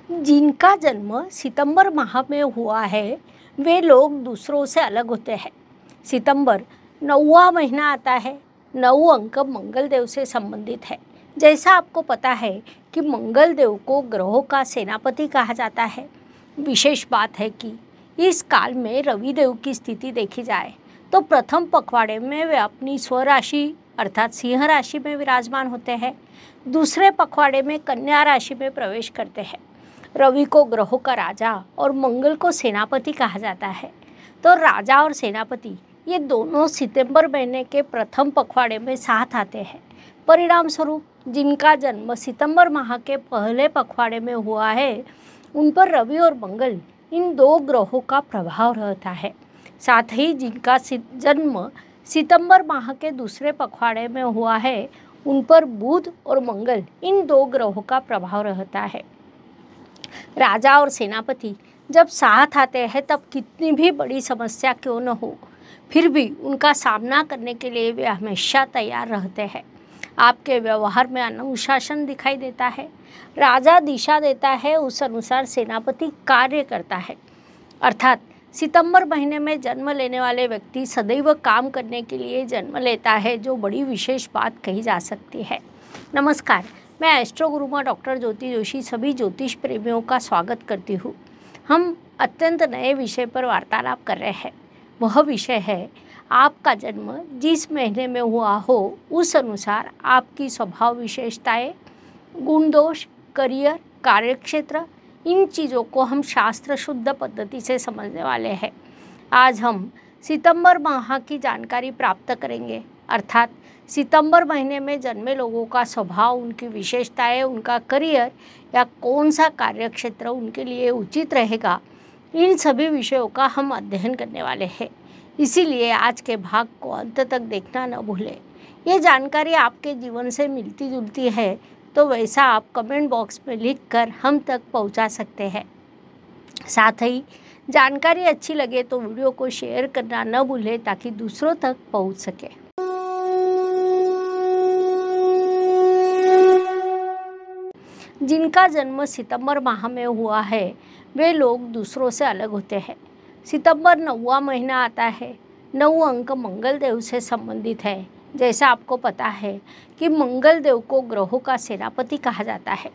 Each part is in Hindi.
जिनका जन्म सितंबर माह में हुआ है वे लोग दूसरों से अलग होते हैं। सितंबर 9वां महीना आता है। 9 अंक मंगल देव से संबंधित है। जैसा आपको पता है कि मंगल देव को ग्रहों का सेनापति कहा जाता है। विशेष बात है कि इस काल में रवि देव की स्थिति देखी जाए तो प्रथम पखवाड़े में वे अपनी स्वराशि अर्थात सिंह राशि में विराजमान होते हैं। दूसरे पखवाड़े में कन्या राशि में प्रवेश करते हैं। रवि को ग्रहों का राजा और मंगल को सेनापति कहा जाता है। तो राजा और सेनापति ये दोनों सितंबर महीने के प्रथम पखवाड़े में साथ आते हैं। परिणाम स्वरूप जिनका जन्म सितंबर माह के पहले पखवाड़े में हुआ है उन पर रवि और मंगल इन दो ग्रहों का प्रभाव रहता है। साथ ही जिनका जन्म सितंबर माह के दूसरे पखवाड़े में हुआ है उन पर बुध और मंगल इन दो ग्रहों का प्रभाव रहता है। राजा और सेनापति जब साथ आते हैं तब कितनी भी बड़ी समस्या क्यों न हो फिर भी उनका सामना करने के लिए वे हमेशा तैयार रहते हैं। आपके व्यवहार में अनुशासन दिखाई देता है। राजा दिशा देता है, उस अनुसार सेनापति कार्य करता है। अर्थात सितंबर महीने में जन्म लेने वाले व्यक्ति सदैव काम करने के लिए जन्म लेता है, जो बड़ी विशेष बात कही जा सकती है। नमस्कार, मैं एस्ट्रो गुरुमा डॉक्टर ज्योति जोशी सभी ज्योतिष प्रेमियों का स्वागत करती हूँ। हम अत्यंत नए विषय पर वार्तालाप कर रहे हैं। वह विषय है आपका जन्म जिस महीने में हुआ हो उस अनुसार आपकी स्वभाव विशेषताएं, गुण दोष, करियर, कार्यक्षेत्र, इन चीज़ों को हम शास्त्र शुद्ध पद्धति से समझने वाले हैं। आज हम सितंबर माह की जानकारी प्राप्त करेंगे। अर्थात सितंबर महीने में जन्मे लोगों का स्वभाव, उनकी विशेषताएं, उनका करियर या कौन सा कार्यक्षेत्र उनके लिए उचित रहेगा, इन सभी विषयों का हम अध्ययन करने वाले हैं। इसीलिए आज के भाग को अंत तक देखना न भूलें। ये जानकारी आपके जीवन से मिलती जुलती है तो वैसा आप कमेंट बॉक्स में लिखकर हम तक पहुंचा सकते हैं। साथ ही जानकारी अच्छी लगे तो वीडियो को शेयर करना न भूलें ताकि दूसरों तक पहुंच सके। जिनका जन्म सितंबर माह में हुआ है वे लोग दूसरों से अलग होते हैं। सितंबर 9वां महीना आता है। 9 अंक मंगल देव से संबंधित है। जैसा आपको पता है कि मंगल देव को ग्रहों का सेनापति कहा जाता है।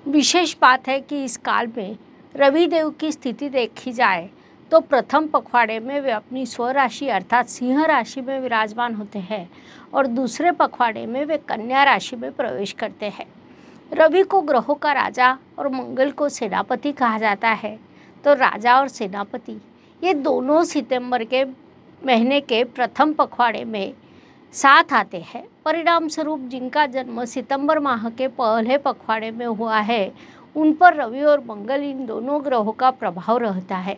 विशेष बात है कि इस काल में रवि देव की स्थिति देखी जाए तो प्रथम पखवाड़े में वे अपनी स्वराशि अर्थात सिंह राशि में विराजमान होते हैं और दूसरे पखवाड़े में वे कन्या राशि में प्रवेश करते हैं। रवि को ग्रहों का राजा और मंगल को सेनापति कहा जाता है। तो राजा और सेनापति ये दोनों सितंबर के महीने के प्रथम पखवाड़े में साथ आते हैं। परिणाम स्वरूप जिनका जन्म सितंबर माह के पहले पखवाड़े में हुआ है उन पर रवि और मंगल इन दोनों ग्रहों का प्रभाव रहता है।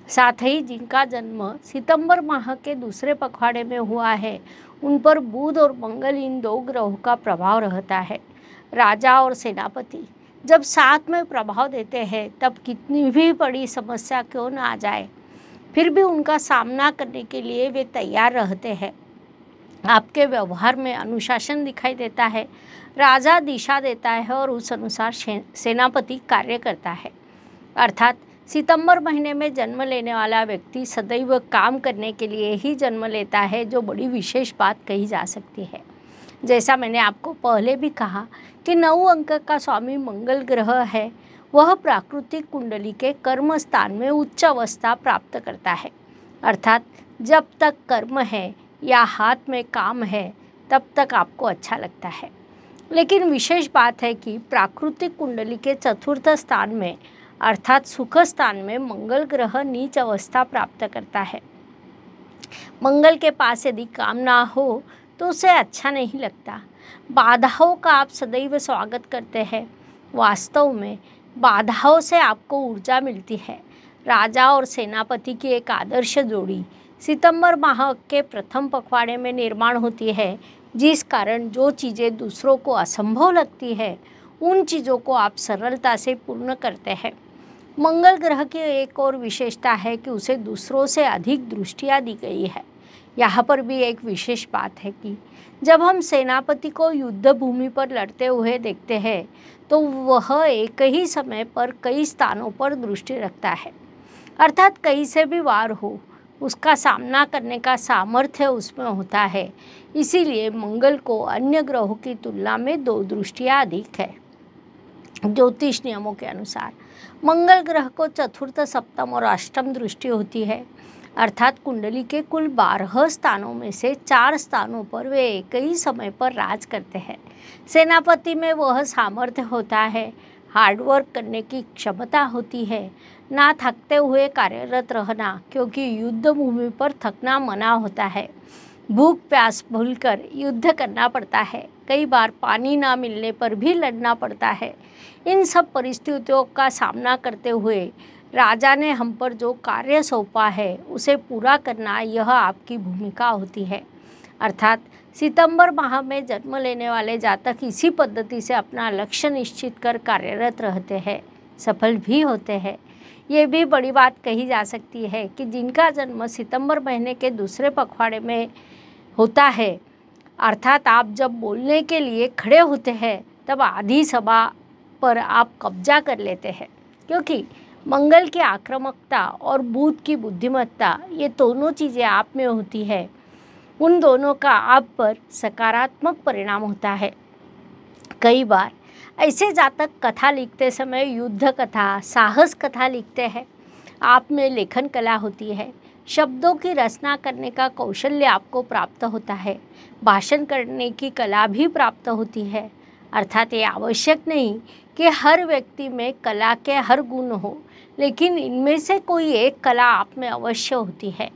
साथ ही जिनका जन्म सितंबर माह के दूसरे पखवाड़े में हुआ है उन पर बुध और मंगल इन दो ग्रहों का प्रभाव रहता है। राजा और सेनापति जब साथ में प्रभाव देते हैं तब कितनी भी बड़ी समस्या क्यों न आ जाए फिर भी उनका सामना करने के लिए वे तैयार रहते हैं। आपके व्यवहार में अनुशासन दिखाई देता है। राजा दिशा देता है और उस अनुसार सेनापति कार्य करता है। अर्थात सितंबर महीने में जन्म लेने वाला व्यक्ति सदैव काम करने के लिए ही जन्म लेता है, जो बड़ी विशेष बात कही जा सकती है। जैसा मैंने आपको पहले भी कहा कि 9 अंक का स्वामी मंगल ग्रह है। वह प्राकृतिक कुंडली के कर्म स्थान में उच्च अवस्था प्राप्त करता है। अर्थात जब तक कर्म है या हाथ में काम है तब तक आपको अच्छा लगता है। लेकिन विशेष बात है कि प्राकृतिक कुंडली के चतुर्थ स्थान में अर्थात सुख स्थान में मंगल ग्रह नीच अवस्था प्राप्त करता है। मंगल के पास यदि काम ना हो तो उसे अच्छा नहीं लगता। बाधाओं का आप सदैव स्वागत करते हैं। वास्तव में बाधाओं से आपको ऊर्जा मिलती है। राजा और सेनापति की एक आदर्श जोड़ी सितंबर माह के प्रथम पखवाड़े में निर्माण होती है, जिस कारण जो चीज़ें दूसरों को असंभव लगती है उन चीज़ों को आप सरलता से पूर्ण करते हैं। मंगल ग्रह की एक और विशेषता है कि उसे दूसरों से अधिक दृष्टियाँ दी गई है। यहाँ पर भी एक विशेष बात है कि जब हम सेनापति को युद्ध भूमि पर लड़ते हुए देखते हैं तो वह एक ही समय पर कई स्थानों पर दृष्टि रखता है, अर्थात कहीं से भी वार हो उसका सामना करने का सामर्थ्य उसमें होता है। इसीलिए मंगल को अन्य ग्रहों की तुलना में 2 दृष्टियाँ अधिक है। ज्योतिष नियमों के अनुसार मंगल ग्रह को चतुर्थ, सप्तम और अष्टम दृष्टि होती है, अर्थात कुंडली के कुल 12 स्थानों में से 4 स्थानों पर वे एक ही समय पर राज करते हैं। सेनापति में वह सामर्थ्य होता है, हार्डवर्क करने की क्षमता होती है, ना थकते हुए कार्यरत रहना, क्योंकि युद्ध भूमि पर थकना मना होता है। भूख प्यास भूलकर युद्ध करना पड़ता है, कई बार पानी ना मिलने पर भी लड़ना पड़ता है। इन सब परिस्थितियों का सामना करते हुए राजा ने हम पर जो कार्य सौंपा है उसे पूरा करना, यह आपकी भूमिका होती है। अर्थात सितंबर माह में जन्म लेने वाले जातक इसी पद्धति से अपना लक्ष्य निश्चित कर कार्यरत रहते हैं, सफल भी होते हैं। ये भी बड़ी बात कही जा सकती है कि जिनका जन्म सितंबर महीने के दूसरे पखवाड़े में होता है, अर्थात आप जब बोलने के लिए खड़े होते हैं तब आधी सभा पर आप कब्जा कर लेते हैं, क्योंकि मंगल की आक्रामकता और बुध की बुद्धिमत्ता, ये दोनों चीज़ें आप में होती है। उन दोनों का आप पर सकारात्मक परिणाम होता है। कई बार ऐसे जातक कथा लिखते समय युद्ध कथा, साहस कथा लिखते हैं। आप में लेखन कला होती है, शब्दों की रचना करने का कौशल्य आपको प्राप्त होता है, भाषण करने की कला भी प्राप्त होती है। अर्थात ये आवश्यक नहीं कि हर व्यक्ति में कला के हर गुण हो, लेकिन इनमें से कोई एक कला आप में अवश्य होती है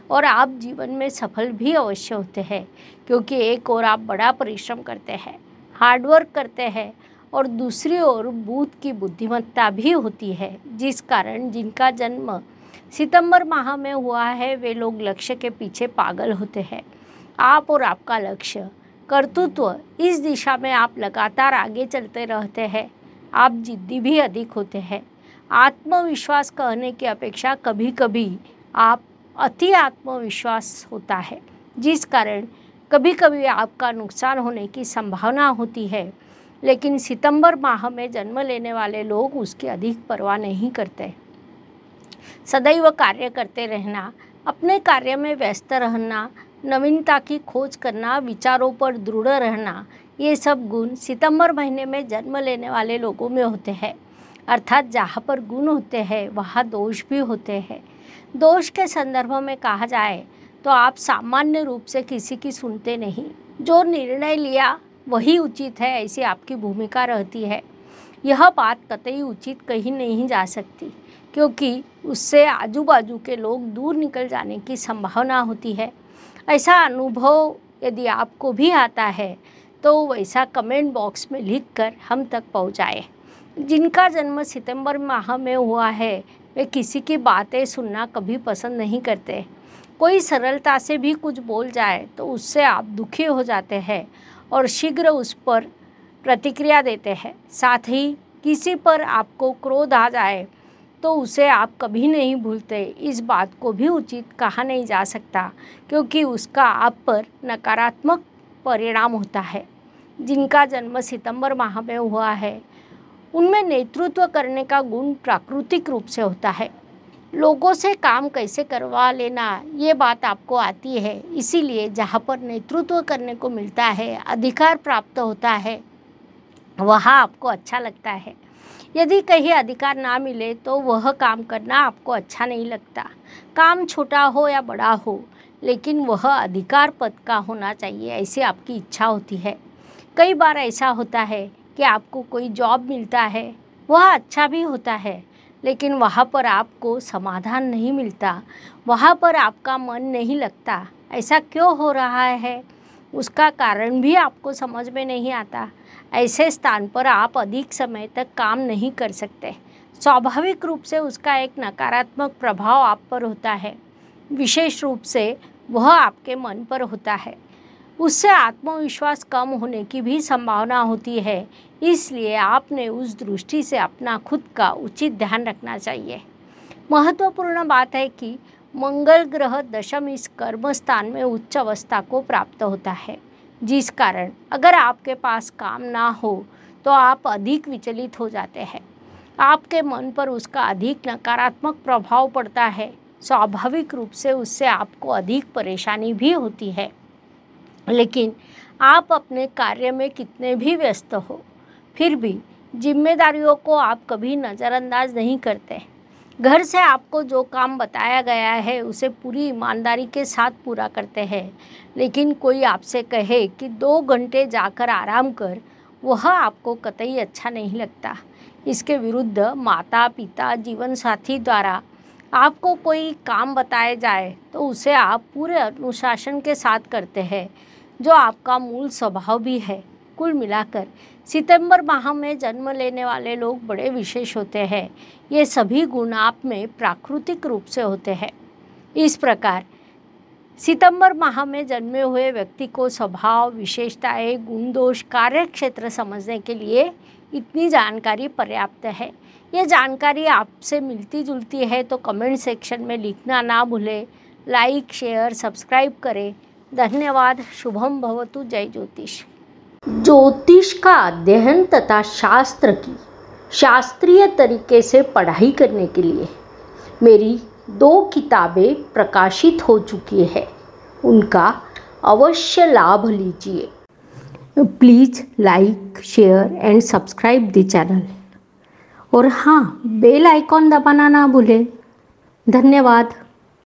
और आप जीवन में सफल भी अवश्य होते हैं, क्योंकि एक ओर आप बड़ा परिश्रम करते हैं, हार्डवर्क करते हैं, और दूसरी ओर बुध की बुद्धिमत्ता भी होती है, जिस कारण जिनका जन्म सितंबर माह में हुआ है वे लोग लक्ष्य के पीछे पागल होते हैं। आप और आपका लक्ष्य, कर्तृत्व, इस दिशा में आप लगातार आगे चलते रहते हैं। आप जिद्दी भी अधिक होते हैं। आत्मविश्वास कहने की अपेक्षा कभी कभी आप अति आत्मविश्वास होता है, जिस कारण कभी कभी आपका नुकसान होने की संभावना होती है। लेकिन सितंबर माह में जन्म लेने वाले लोग उसकी अधिक परवाह नहीं करते। सदैव कार्य करते रहना, अपने कार्य में व्यस्त रहना, नवीनता की खोज करना, विचारों पर दृढ़ रहना, ये सब गुण सितंबर महीने में जन्म लेने वाले लोगों में होते हैं। अर्थात जहाँ पर गुण होते हैं वहाँ दोष भी होते हैं। दोष के संदर्भ में कहा जाए तो आप सामान्य रूप से किसी की सुनते नहीं, जो निर्णय लिया वही उचित है, ऐसी आपकी भूमिका रहती है। यह बात कतई उचित कही नहीं जा सकती, क्योंकि उससे आजू बाजू के लोग दूर निकल जाने की संभावना होती है। ऐसा अनुभव यदि आपको भी आता है तो वैसा कमेंट बॉक्स में लिखकर हम तक पहुँचाएं। जिनका जन्म सितंबर माह में हुआ है वे किसी की बातें सुनना कभी पसंद नहीं करते। कोई सरलता से भी कुछ बोल जाए तो उससे आप दुखी हो जाते हैं और शीघ्र उस पर प्रतिक्रिया देते हैं। साथ ही किसी पर आपको क्रोध आ जाए तो उसे आप कभी नहीं भूलते। इस बात को भी उचित कहा नहीं जा सकता, क्योंकि उसका आप पर नकारात्मक परिणाम होता है। जिनका जन्म सितंबर माह में हुआ है उनमें नेतृत्व करने का गुण प्राकृतिक रूप से होता है। लोगों से काम कैसे करवा लेना, ये बात आपको आती है। इसीलिए जहाँ पर नेतृत्व करने को मिलता है, अधिकार प्राप्त होता है, वहाँ आपको अच्छा लगता है। यदि कहीं अधिकार ना मिले तो वह काम करना आपको अच्छा नहीं लगता। काम छोटा हो या बड़ा हो, लेकिन वह अधिकार पद का होना चाहिए, ऐसी आपकी इच्छा होती है। कई बार ऐसा होता है कि आपको कोई जॉब मिलता है, वह अच्छा भी होता है, लेकिन वहाँ पर आपको समाधान नहीं मिलता, वहाँ पर आपका मन नहीं लगता। ऐसा क्यों हो रहा है, उसका कारण भी आपको समझ में नहीं आता। ऐसे स्थान पर आप अधिक समय तक काम नहीं कर सकते। स्वाभाविक रूप से उसका एक नकारात्मक प्रभाव आप पर होता है। विशेष रूप से वह आपके मन पर होता है। उससे आत्मविश्वास कम होने की भी संभावना होती है। इसलिए आपने उस दृष्टि से अपना खुद का उचित ध्यान रखना चाहिए। महत्वपूर्ण बात है कि मंगल ग्रह दशम इस कर्म स्थान में उच्च अवस्था को प्राप्त होता है, जिस कारण अगर आपके पास काम ना हो तो आप अधिक विचलित हो जाते हैं। आपके मन पर उसका अधिक नकारात्मक प्रभाव पड़ता है। स्वाभाविक रूप से उससे आपको अधिक परेशानी भी होती है। लेकिन आप अपने कार्य में कितने भी व्यस्त हो, फिर भी जिम्मेदारियों को आप कभी नज़रअंदाज नहीं करते। घर से आपको जो काम बताया गया है उसे पूरी ईमानदारी के साथ पूरा करते हैं। लेकिन कोई आपसे कहे कि 2 घंटे जाकर आराम कर, वह आपको कतई अच्छा नहीं लगता। इसके विरुद्ध माता पिता जीवन साथी द्वारा आपको कोई काम बताया जाए तो उसे आप पूरे अनुशासन के साथ करते हैं, जो आपका मूल स्वभाव भी है। कुल मिलाकर सितंबर माह में जन्म लेने वाले लोग बड़े विशेष होते हैं। ये सभी गुण आप में प्राकृतिक रूप से होते हैं। इस प्रकार सितंबर माह में जन्मे हुए व्यक्ति को स्वभाव, विशेषताएं, गुण दोष, कार्य क्षेत्र समझने के लिए इतनी जानकारी पर्याप्त है। ये जानकारी आपसे मिलती जुलती है तो कमेंट सेक्शन में लिखना ना भूलें। लाइक, शेयर, सब्सक्राइब करें। धन्यवाद। शुभम भवतु। जय ज्योतिष। ज्योतिष का अध्ययन तथा शास्त्र की शास्त्रीय तरीके से पढ़ाई करने के लिए मेरी 2 किताबें प्रकाशित हो चुकी है, उनका अवश्य लाभ लीजिए। Please like, share and subscribe the channel. और हाँ, बेल आइकॉन दबाना ना भूलें। धन्यवाद।